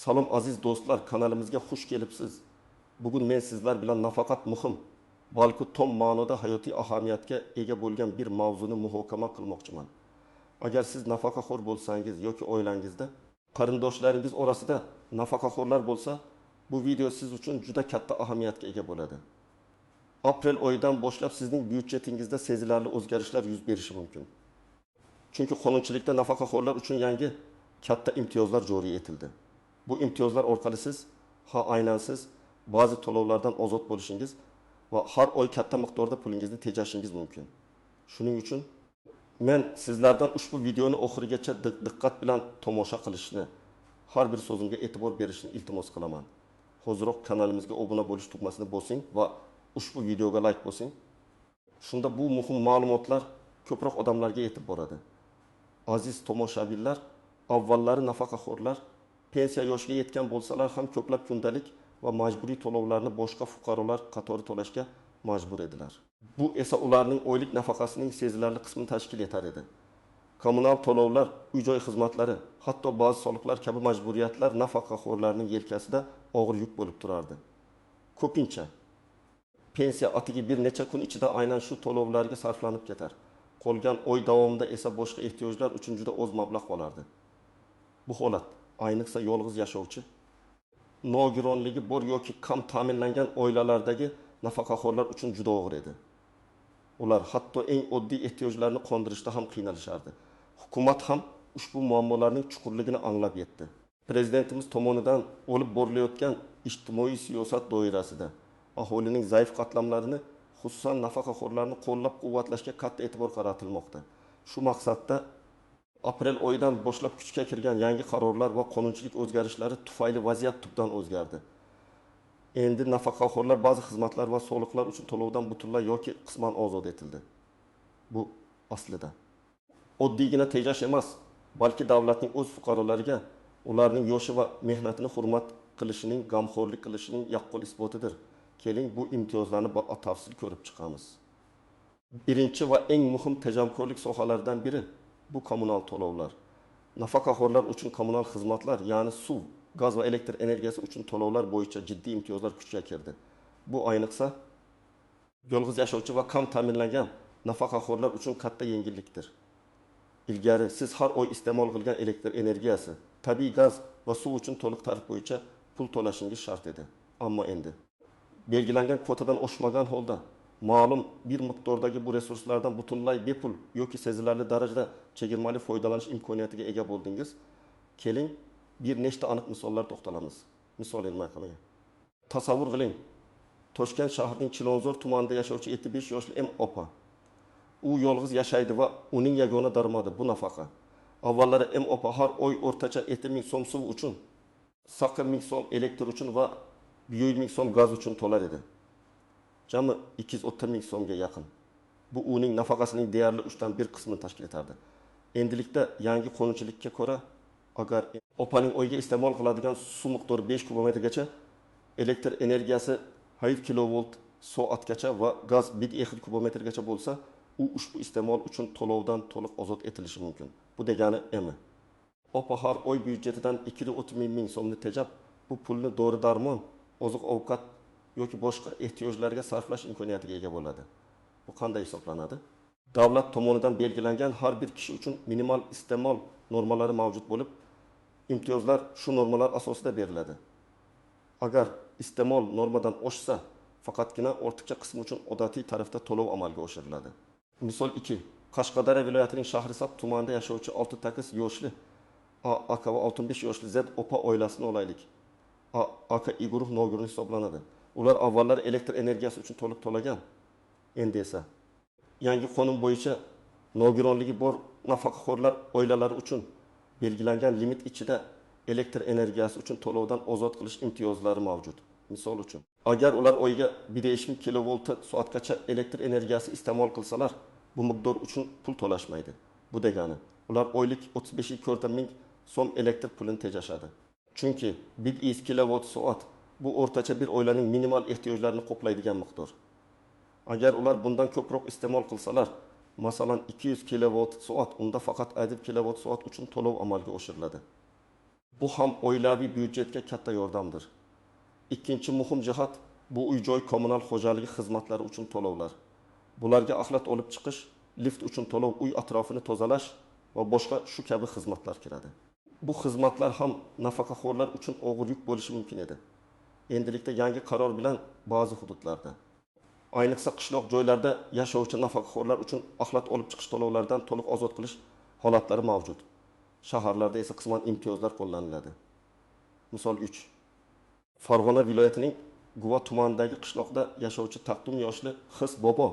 Salom aziz do'stlar, kanalimizga xush kelibsiz. Bugun men sizlar bilan nafaqat muhim, balki tom ma'noda hayotiy ahamiyatga ega bo'lgan bir mavzuni muhokama qilmoqchiman. Agar siz nafaqaxo'r bo'lsangiz yoki oilangizda qarindoshlaringiz orasida nafaqaxo'rlar bo'lsa, bu video siz uchun juda katta ahamiyatga ega bo'ladi. Aprel oyidan boshlab sizning byudjetingizda sezilarli o'zgarishlar yuz berishi mumkin. Chunki qonunchilikda nafaqaxo'rlar uchun yangi katta imtiyozlar joriy etildi. Bu imtiyozlar orqali siz aynan siz ba'zi to'lovlardan ozod bo'lishingiz va har oy katta miqdorda pulingizni tejashingiz mumkin. Shuning uchun men sizlardan ushbu videoni oxirigacha diqqat bilan tomosha qilishni, har bir so'zimga e'tibor berishni iltimos qilaman. Hoziroq kanalimizga obuna bo'lish tugmasini bosing va ushbu videoga like bosing. Shunda bu muhim ma'lumotlar ko'proq odamlarga yetib boradi. Aziz tomoshabinlar, avvallari nafaqaxo'rlar pensiya yoshiga yetgan bo'lsalar ham ko'plab kundalik va majburiy to'lovlarni boshqa fuqarolar qatori to'lashga majbur edilar. Bu esa ularning oylik nafaqasining sezilarli qismini tashkil etar edi. Kommunal to'lovlar, uy-joy xizmatlari, hatto ba'zi soliqlar kabi majburiyatlar nafaqaxo'rlarning yelkasida og'ir yuk bo'lib turardi. Ko'pincha pensiya atigi bir necha kun ichida aynan shu to'lovlarga sarflanib ketar. Qolgan oy davomida esa boshqa ehtiyojlar uchun juda oz mablag' qolardi. Bu holat ayniqsa yolg'iz yashovchi, nogironligi bor yoki kam ta'minlangan oilalardagi nafaqaxo'rlar uchun juda og'ir edi. Ular hatto eng oddiy ehtiyojlarni qondirishda ham qiynalishardi. Hukumat ham ushbu muammolarning chuqurligini anglab yetdi. Prezidentimiz tomonidan olib borilayotgan ijtimoiy siyosat doirasida aholining zaif qatlamlarini, xususan nafaqaxo'rlarni qo'llab-quvvatlashga katta e'tibor qaratilmoqda. Shu maqsadda aprel oyidan boshlab kuchga kirgan yangi qarorlar va qonunchilik o'zgarishlari tufayli vaziyat tubdan o'zgardi. Endi nafaqaxo'rlar ba'zi xizmatlar va soliqlar uchun to'lovdan butunlay yoki qisman ozod etildi. Bu aslida oddiygina tejash emas, balki davlatning o'z fuqarolariga ularning yoshi va mehnatini hurmat qilishining, g'amxo'rlik qilishining yaqqol isbotidir. Keling, bu imtiyozlarni batafsil ko'rib chiqamiz. Birinchi va eng muhim tejamkorlik sohalaridan biri bu kommunal to'lovlar. Nafaqaxo'rlar uchun kommunal xizmatlar, ya'ni suv, gaz va elektr energiyasi uchun to'lovlar bo'yicha jiddiy imtiyozlar kuchga kirdi. Bu ayniqsa yolg'iz yashovchi va kam ta'minlangan nafaqaxo'rlar uchun katta yengillikdir. Ilgari siz har oy iste'mol qilgan elektr energiyasi, tabiiy gaz va suv uchun to'liq tarif bo'yicha pul to'lashingiz shart edi. Ammo endi belgilangan kvotadan oshmagan holda ma'lum bir miqdordagi bu resurslardan butunlay bepul yoki sezilarli darajada chegirmali foydalanish imkoniyatiga ega bo'ldingiz. Keling, bir nechta aniq misollar to'xtalamiz. Misol ilmay qilmang. Tasavvur qiling. Toshkent shahrining Chilonzor tumanida yashovchi 75 yoshli M opa. U yolg'iz yashaydi va uning yagona daromadi bu nafaqa. Avvallari M opa har oy o'rtacha 7000 so'm suv uchun, 4000 so'm elektr uchun va 100 so'm gaz uchun to'lar edi. Jami 230 ming so'mga yaqin. Bu uning nafaqasining deyarli 3dan 1 qismini tashkil etardi. Endilikda yangi qonunchilikka ko'ra, agar opaning oyga iste'mol qiladigan suv miqdori 5 kubometrgacha, elektr energiyasi 1 kilovolt soatgacha va gaz 1 kubometrgacha bo'lsa, u ushbu iste'mol uchun to'lovdan to'liq ozod etilishi mumkin. Bu degani emi. Opa har oy byudjetidan 230 ming so'mni tejab, bu pulni dori-darmon, oziq-ovqat yoki boshqa ehtiyojlarga sarflash imkoniyatiga ega bo'ladi. Bu qanday hisoblanadi? Davlat tomonidan belgilangan har bir kishi uchun minimal iste'mol normalari mavjud bo'lib, imtiyozlar shu normalar asosida beriladi. Agar iste'mol normadan oshsa, faqatgina ortiqcha qismi uchun odatiy tarifda to'lov amalga oshiriladi. Misol 2. Qashqadaryo viloyatining Shahrisabz tumanida yashovchi 6 yoshli aka va 65 yoshli Z opa oilasini olaylik. Aka I guruh nogiron hisoblanadi. Ular avvallar elektr energiyasi uchun to'liq to'lagan. Endi esa yangi qonun bo'yicha nogironligi bor nafaqaxo'rlar oilalari uchun belgilangan limit ichida elektr energiyasi uchun to'lovdan ozod qilish imtiyozlari mavjud. Misol uchun, agar ular oyiga 1,5 kilovolt soatgacha elektr energiyasi iste'mol qilsalar, bu miqdor uchun pul to'lashmaydi. Bu degani, ular oylik 35 ming so'm elektr pulini tejashadi. Chunki 1 kilovolt soat bu o'rtacha bir oilaning minimal ehtiyojlarini qoplaydigan miqdor. Agar ular bundan ko'proq iste'mol qilsalar, masalan 200 kilovolt soat, unda faqat 1 kilovolt soat uchun to'lov amalga oshiriladi. Bu ham oilaviy byudjetga katta yordamdir. Ikkinchi muhim jihat bu uy-joy kommunal xo'jaligi xizmatlari uchun to'lovlar. Bularga axlat olib chiqish, lift uchun to'lov, uy atrofini tozalash va boshqa shu kabi xizmatlar kiradi. Bu xizmatlar ham nafaqaxo'rlar uchun og'ir yuk bo'lishi mumkin edi. Endilikda yangi qaror bilan ba'zi hududlarda, ayniqsa qishloq joylarda yashovchi nafaqaxo'rlar uchun axlat olib chiqish to'lovlaridan to'liq ozod qilish holatlari mavjud. Shaharlarda esa qisman imtiyozlar qo'llaniladi. Misol 3. Farg'ona viloyatining Guva tumanidagi qishloqda yashovchi taqdum yoshli Xis bobo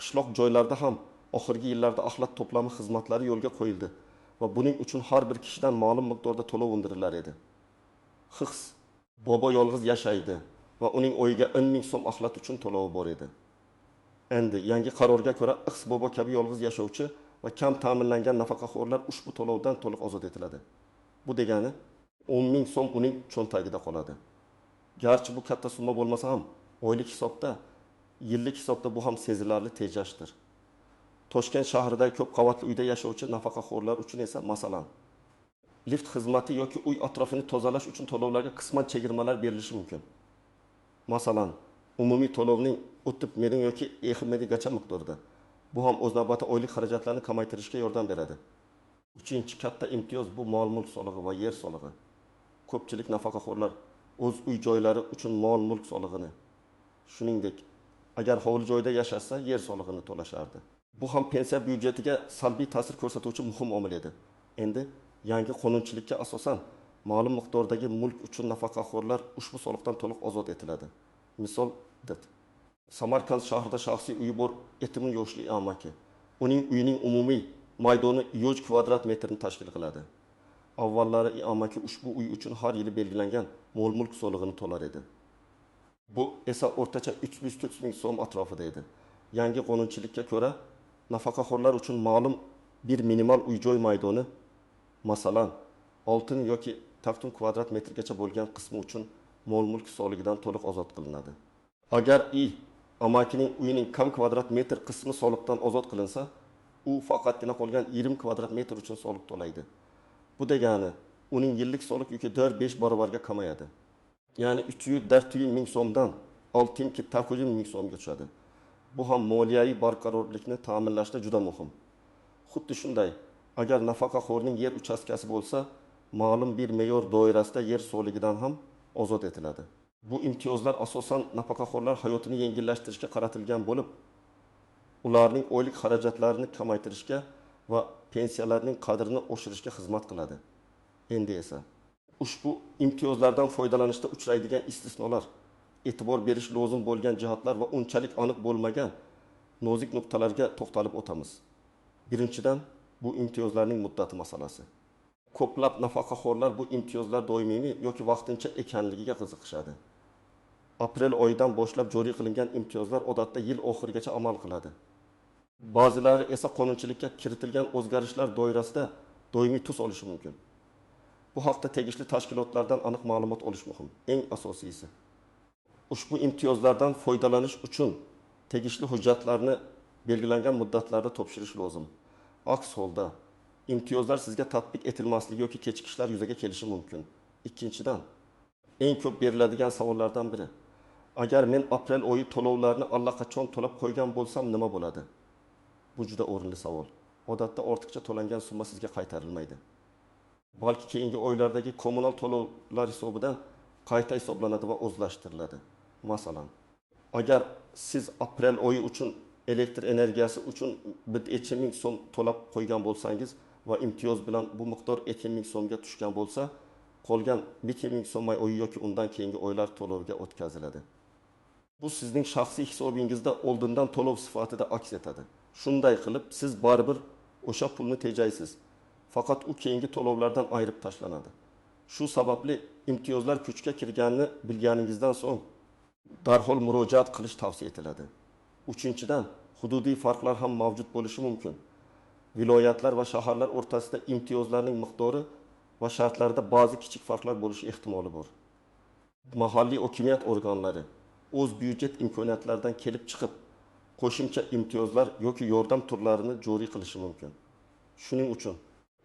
qishloq joylarda ham oxirgi yillarda axlat to'plami xizmatlari yo'lga qo'yildi va buning uchun har bir kishidan ma'lum miqdorda to'lov undirilar edi. Xis bobo yolg'iz yashaydi va uning o'yiga 10 ming so'm axlat uchun to'lovi bor edi. Endi yangi qarorga ko'ra Xis bobo kabi yolg'iz yashovchi va kam ta'minlangan nafaqaxo'rlar ushbu to'lovdan to'liq ozod etiladi. Bu degani 10 ming so'm uning cho'ntagida qoladi. Garchi bu katta summa bo'lmasa ham, oylik hisobda, yillik hisobda bu ham sezilarli tejashdir. Toshkent shahridagi ko'p qavatli uyda yashovchi nafaqaxo'rlar uchun esa masalan, lift xizmati yoki uy atrofini tozalash uchun to'lovlarga qisman chegirmalar berilishi mumkin. Masalan, umumiy to'lovning 30 ming yoki 20 minggacha miqdorda. Bu ham o'z navbatida oylik xarajatlarni kamaytirishga yordam beradi. Uchinchi katta imtiyoz bu mol-mulk solig'i va yer solig'i. Ko'pchilik nafaqaxo'rlar o'z uy joylari uchun mol-mulk solig'ini, shuningdek, agar hovli joyda yashasa, yer solig'ini to'lashardi. Bu ham pensiya byudjetiga salbiy ta'sir ko'rsatuvchi muhim omil edi. Endi yangi qonunchilikka asosan ma'lum miqdordagi mulk uchun nafaqaxo'rlar ushbu soliqdan to'liq ozod etiladi. Misol Samarqand shahrida shaxsiy uyi bor 70 yoshli amaki. Uning uyining umumiy maydoni 100 kvadrat metrni tashkil qiladi. Avvallari amaki ushbu uy uchun har yili belgilangan mol-mulk solig'ini to'lar edi. Bu esa o'rtacha 300 ming so'm atrofida edi. Yangi qonunchilikka ko'ra nafaqaxo'rlar uchun ma'lum bir minimal uy-joy maydoni, masalan, 6 yoki 10 kvadrat metrgacha bo'lgan qismi uchun mol-mulk soligidan to'liq ozod qilinadi. Agar amakining uyining kam kvadrat metr qismi soliqdan ozod qilinsa, u faqatgina qolgan 20 kvadrat metr uchun soliq to'laydi. Bu degani, uning yillik soliq yuki 4-5 barobarga kamayadi. Ya'ni 300-400 ming so'mdan 600-900 ming so'mga tushadi. Bu ham moliyaviy barqarorlikni ta'minlashda juda muhim. Xuddi shunday, agar nafaqaxo'rning yer uchastkasi bo'lsa, ma'lum bir me'yor doirasida yer soligidan ham ozod etiladi. Bu imtiyozlar asosan nafaqaxo'rlar hayotini yengillashtirishga qaratilgan bo'lib, ularning oylik xarajatlarini kamaytirishga va pensiyalarning qadrini oshirishga xizmat qiladi. Endi esa ushbu imtiyozlardan foydalanishda uchraydigan istisnolar, e'tibor berish lozim bo'lgan jihatlar va unchalik aniq bo'lmagan nozik nuqtalarga to'xtalib o'tamiz. Birinchidan, bu imtiyozlarning muddati masalasi. Ko'plab nafaqaxo'rlar bu imtiyozlar doimiy yoki vaqtincha ekanligiga qiziqishadi. Aprel oyidan boshlab joriy qilingan imtiyozlar odatda yil oxirigacha amal qiladi. Ba'zilari esa qonunchilikka kiritilgan o'zgarishlar doirasida doimiy tus olishi mumkin. Bu haqda tegishli tashkilotlardan aniq ma'lumot olish muhim. Eng asosiysi, ushbu imtiyozlardan foydalanish uchun tegishli hujjatlarni belgilangan muddatlarda topshirish lozim. Aks holda imtiyozlar sizga tatbiq etilmasligi yoki kechikishlar yuzaga kelishi mumkin. Ikkinchidan, eng ko'p beriladigan savollardan biri: agar men aprel oyi to'lovlarini allaqachon to'lab qo'ygan bo'lsam nima bo'ladi? Bu juda o'rinli savol. Odatda ortiqcha to'langan summa sizga qaytarilmaydi. Balki keyingi oylardagi kommunal to'lovlar hisobidan qayta hisoblanadi va o'zlashtiriladi. Masalan, agar siz aprel oyi uchun elektr energiyasi uchun 1 ming so'm to'lab qo'ygan bo'lsangiz va imtiyoz bilan bu miqdor 2 ming so'mga tushgan bo'lsa, qolgan 1 ming so'm may oyi yoki undan keyingi oylar to'lovga o'tkaziladi. Bu sizning shaxsiy hisobingizda oldindan to'lov sifatida aks etadi. Shunday qilib, siz baribir o'sha pulni tejaysiz. Faqat u keyingi to'lovlardan ayirib tashlanadi. Shu sababli imtiyozlar kuchga kirganini bilganingizdan so'ng darhol murojaat qilish tavsiya etiladi. Uchinchidan, hududiy farqlar ham mavjud bo'lishi mumkin. Viloyatlar va shaharlar o'rtasida imtiyozlarning miqdori va shartlarida ba'zi kichik farqlar bo'lishi ehtimoli bor. Mahalliy hokimiyat organlari o'z byudjet imkoniyatlaridan kelib chiqib, qo'shimcha imtiyozlar yoki yordam turlarini joriy qilishi mumkin. Shuning uchun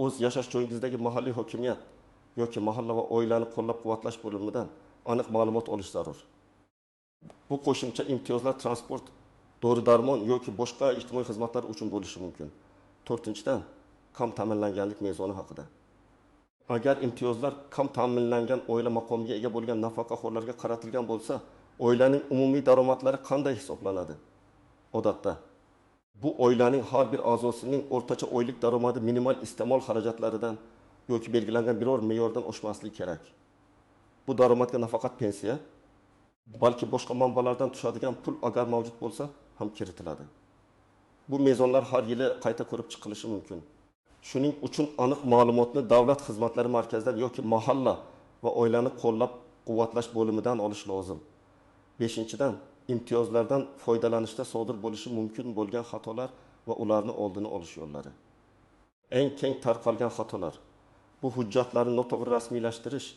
o'z yashash joyingizdagi mahalliy hokimiyat yoki mahalla va oilani qo'llab-quvvatlash bo'limidan aniq ma'lumot olish zarur. Bu qo'shimcha imtiyozlar transport, dori-darmon yoki boshqa ijtimoiy xizmatlar uchun bo'lishi mumkin. 4-dan kam ta'minlanganlik mezoni haqida. Agar imtiyozlar kam ta'minlangan oila maqomiga ega bo'lgan nafaqaxo'rlarga qaratilgan bo'lsa, oilaning umumiy daromadlari qanday hisoblanadi? Odatda bu oilaning har bir a'zosining o'rtacha oylik daromadi minimal iste'mol xarajatlaridan yoki belgilangan biror me'yordan oshmasligi kerak. Bu daromadga nafaqat pensiya, balki boshqa manbalardan tushadigan pul agar mavjud bo'lsa ham kiritiladi. Bu mezonlar har yili qayta ko'rib chiqilishi mumkin. Shuning uchun aniq ma'lumotni Davlat xizmatlari markazidan yoki mahalla va oilani qo'llab-quvvatlash bo'limidan olish lozim. 5-dan imtiyozlardan foydalanishda sodir bo'lishi mumkin bo'lgan xatolar va ularni oldini olish yo'llari. Eng keng tarqalgan xatolar: bu hujjatlarni noto'g'ri rasmiylashtirish,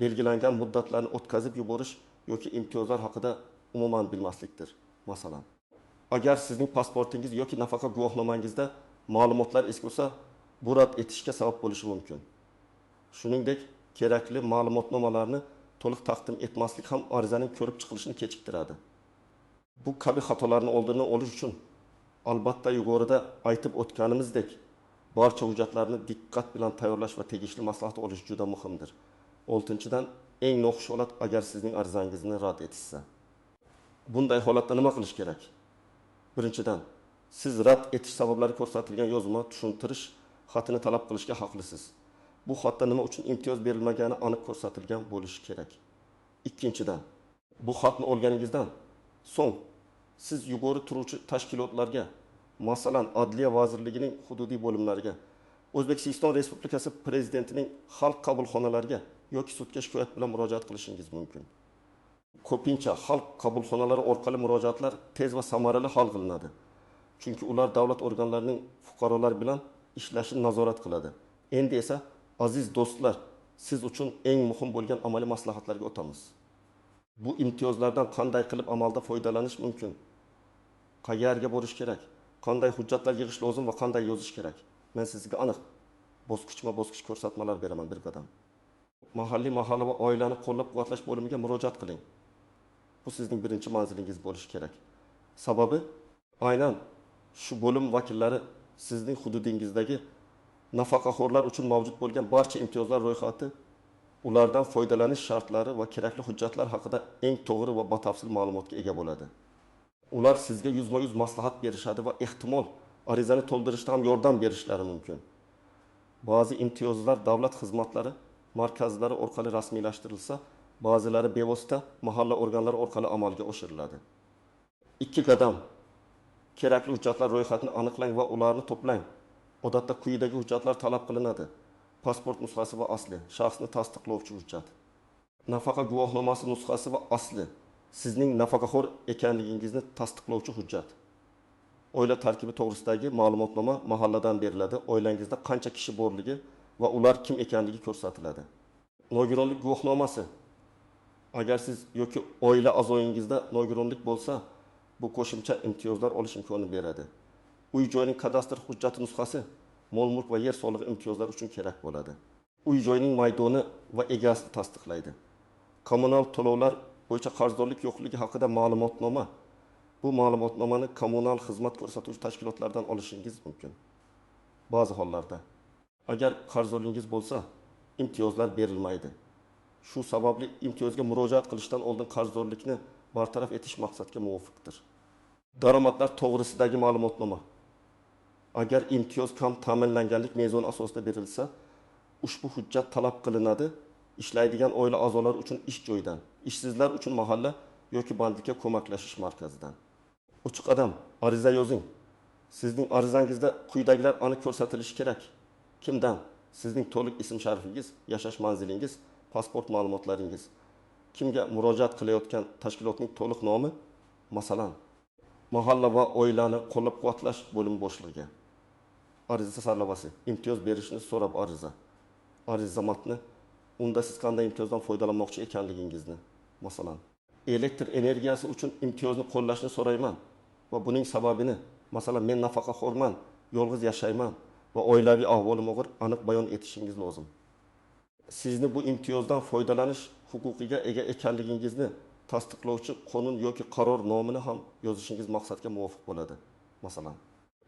belgilangan muddatlarni o'tkazib yuborish yoki imtiyozlar haqida umuman bilmaslikdir. Masalan, agar sizning pasportingiz yoki nafaqa guvohnomangizda ma'lumotlar eski bo'lsa, bu rad etishga sabab bo'lishi mumkin. Shuningdek, kerakli ma'lumotnomalarni to'liq taqdim etmaslik ham arizaning ko'rib chiqilishini kechiktiradi. Bu kabi xatolarni oldini olish uchun albatta yuqorida aytib o'tganimizdek, barcha hujjatlarni diqqat bilan tayyorlash va tegishli maslahat olish juda muhimdir. 6-dan eng noxush holat agar sizning arizangizni rad etishsa. Bunday holatda nima qilish kerak? 1-dan siz rad etish sabablari ko'rsatilgan yozma tushuntirish xatini talab qilishga haqlisiz. Bu xatda nima uchun imtiyoz berilmagani aniq ko'rsatilgan bo'lishi kerak. 2-dan bu xatni olganingizdan so'ng siz yuqori turuvchi tashkilotlarga, masalan, Adliya vazirligining hududiy bo'limlariga, O'zbekiston Respublikasi Prezidentining xalq qabulxonalariga yoki sudga shikoyat bilan murojaat qilishingiz mumkin. Ko'pincha xalq qabulxonalari orqali murojaatlar tez va samarali hal qilinadi. Chunki ular davlat organlarining fuqarolar bilan ishlashini nazorat qiladi. Endi esa aziz do'stlar, siz uchun eng muhim bo'lgan amaliy maslahatlarga o'tamiz. Bu imtiyozlardan qanday qilib amalda foydalanish mumkin? Qayerga borish kerak? Qanday hujjatlar yig'ish lozim va qanday yozish kerak? Men sizga aniq bosqichma-bosqich ko'rsatmalar beraman bir qadam. Mahalliy mahalla va oilani qo'llab-quvvatlash bo'limiga murojaat qiling. Bu sizning birinchi manzilingiz bo'lishi kerak. Sababi aynan shu bo'lim vakillari sizning hududingizdagi nafaqaxo'rlar uchun mavjud bo'lgan barcha imtiyozlar ro'yxati, ulardan foydalanish shartlari va kerakli hujjatlar haqida eng to'g'ri va batafsil ma'lumotga ega bo'ladi. Ular sizga yuzma-yuz maslahat berishadi va ehtimol arizani to'ldirishda ham yordam berishlari mumkin. Ba'zi imtiyozlar davlat xizmatlari markazlari orqali rasmiylashtirilsa, ba'zilari bevosita mahalla organlari orqali amalga oshiriladi. 2 qadam. Kerakli hujjatlar ro'yxatini aniqlang va ularni to'plang. Odatda quyidagi hujjatlar talab qilinadi: pasport nusxasi va asli, shaxsni tasdiqlovchi hujjat. Nafaqa guvohnomasi nusxasi va asli, sizning nafaqaxo'r ekanligingizni tasdiqlovchi hujjat. Oila tarkibi to'g'risidagi ma'lumotnoma mahalladan beriladi. Oilangizda qancha kishi borligi va ular kim ekanligi ko'rsatiladi. Nogironlik guvohnomasi. Agar siz yoki oila a'zoyingizda nogironlik bo'lsa, bu qo'shimcha imtiyozlar olish imkonini beradi. Uy-joyning kadastr hujjati nusxasi mol-mulk va yer solig'i imtiyozlar uchun kerak bo'ladi. Uy-joyning maydoni va egasini tasdiqlaydi. Kommunal to'lovlar bo'yicha qarzdorlik yo'qligi haqida ma'lumotnoma. Bu ma'lumotnomani kommunal xizmat ko'rsatuvchi tashkilotlardan olishingiz mumkin. Ba'zi hollarda agar qarzdorligingiz bo'lsa, imtiyozlar berilmaydi. Shu sababli imtiyozga murojaat qilishdan oldin qarzdorlikni bartaraf etish maqsadga muvofiqdir. Daromadlar to'g'risidagi ma'lumotnoma. Agar imtiyoz kam ta'minlanganlik mezoni asosida berilsa, ushbu hujjat talab qilinadi. Ishlaydigan oila a'zolari uchun ish joyidan, ishsizlar uchun mahalla yoki bandlikka ko'maklashish markazidan. 3 qadam. Ariza yozing. Sizning arizangizda quyidagilar aniq ko'rsatilishi kerak. Kimdan? Sizning to'liq ism-sharifingiz, yashash manzilingiz, pasport ma'lumotlaringiz. Kimga murojaat qilayotgan tashkilotning to'liq nomi, masalan, mahalla va oilani qo'llab-quvvatlash bo'limi boshlig'iga. Ariza sarlavhasi, imtiyoz berishni so'rab ariza. Ariza matni, unda siz qanday imtiyozdan foydalanmoqchi ekanligingizni, masalan, elektr energiyasi uchun imtiyozni qo'llashni so'rayman va buning sababini, masalan, men nafaqaxo'rman, yolg'iz yashayman va oilaviy ahvolim og'ir, aniq bayon etishingiz lozim. sizni bu imtiyozdan foydalanish huquqiga ega ekanligingizni tasdiqlovchi qonun yoki qaror nomini ham yozishingiz maqsadga muvofiq bo'ladi. Masalan,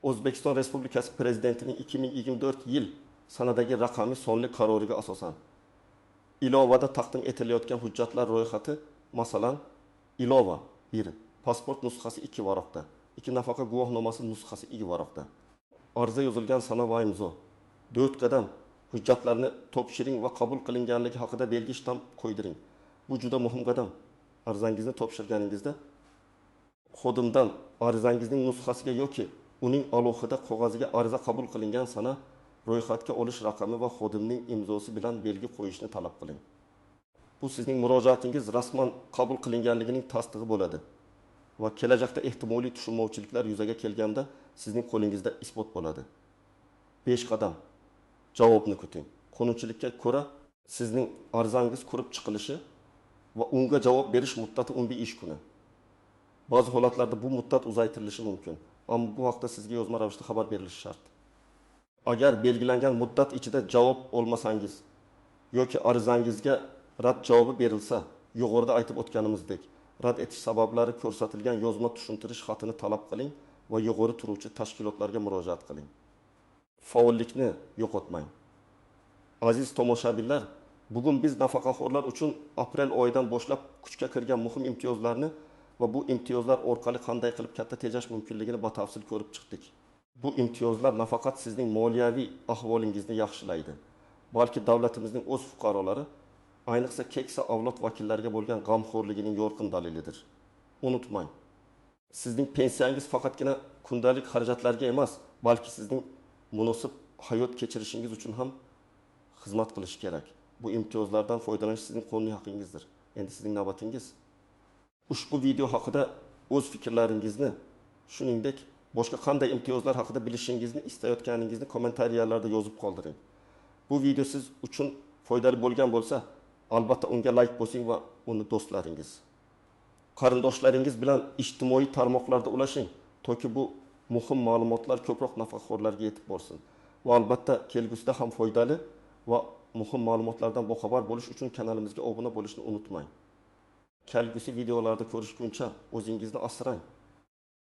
O'zbekiston Respublikasi Prezidentining 2024 yil sanadagi raqamli sonli qaroriga asosan ilovada taqdim etilayotgan hujjatlar ro'yxati, masalan, ilova 1, pasport nusxasi 2 varaqda, 2 nafaqa guvohnomasi nusxasi 2 varaqda, arza yozilgan sana va imzo, 4 qadam hujjatlarni topshiring va qabul qilinganligi haqida belgi shtamp qo'ydiring. Bu juda muhim qadam. Arizangizni topshirganingizda xodimdan arizangizning nusxasiga yoki uning alohida qog'oziga ariza qabul qilingan sana, ro'yxatga olish raqami va xodimning imzosi bilan belgi qo'yishni talab qiling. Bu sizning murojaatingiz rasman qabul qilinganligining tasdig'i bo'ladi va kelajakda ehtimoliy tushunmovchiliklar yuzaga kelganda sizning qo'lingizda isbot bo'ladi. 5 qadam. Javobni kuting. Qonunchilikka ko'ra sizning arizangiz ko'rib chiqilishi va unga javob berish muddati 11 ish kuni. Ba'zi holatlarda bu muddat uzaytirilishi mumkin, ammo bu haqda sizga yozma ravishda xabar berilishi shart. Agar belgilangan muddat ichida javob olmasangiz yoki arizangizga rad javobi berilsa, yuqorida aytib o'tganimizdek, rad etish sabablari ko'rsatilgan yozma tushuntirish xatini talab qiling va yuqori turuvchi tashkilotlarga murojaat qiling. Faollikni yo'qotmang. Aziz tomoshabinlar, bugun biz nafaqaxo'rlar uchun aprel oyidan boshlab kuchga kirgan muhim imtiyozlarni va bu imtiyozlar orqali qanday qilib katta tejash mumkinligini batafsil ko'rib chiqdik. Bu imtiyozlar nafaqat sizning moliyaviy ahvolingizni yaxshilaydi, balki davlatimizning o'z fuqarolari, ayniqsa keksa avlod vakillariga bo'lgan g'amxo'rligining yorqin dalilidir. Unutmang, sizning pensiyangiz faqatgina kundalik xarajatlarga emas, balki sizning munosib hayot kechirishingiz uchun ham xizmat qilishi kerak. Bu imtiyozlardan foydalanish sizning qonuniy haqqingizdir. Endi sizning navbatingiz. Ushbu video haqida o'z fikrlaringizni, shuningdek, boshqa qanday imtiyozlar haqida bilishingizni istayotganingizni kommentariyalarda yozib qoldiring. Bu video siz uchun foydali bo'lgan bo'lsa, albatta unga like bosing va uni do'stlaringiz, qarindoshlaringiz bilan ijtimoiy tarmoqlarda ulashing, toki bu muhim ma'lumotlar ko'proq nafaqaxo'rlarga yetib borsin. Va albatta kelgusida ham foydali va muhim ma'lumotlardan boxabar bo'lish uchun kanalimizga obuna bo'lishni unutmang. Kelgusi videolarda ko'rishguncha o'zingizni asrang.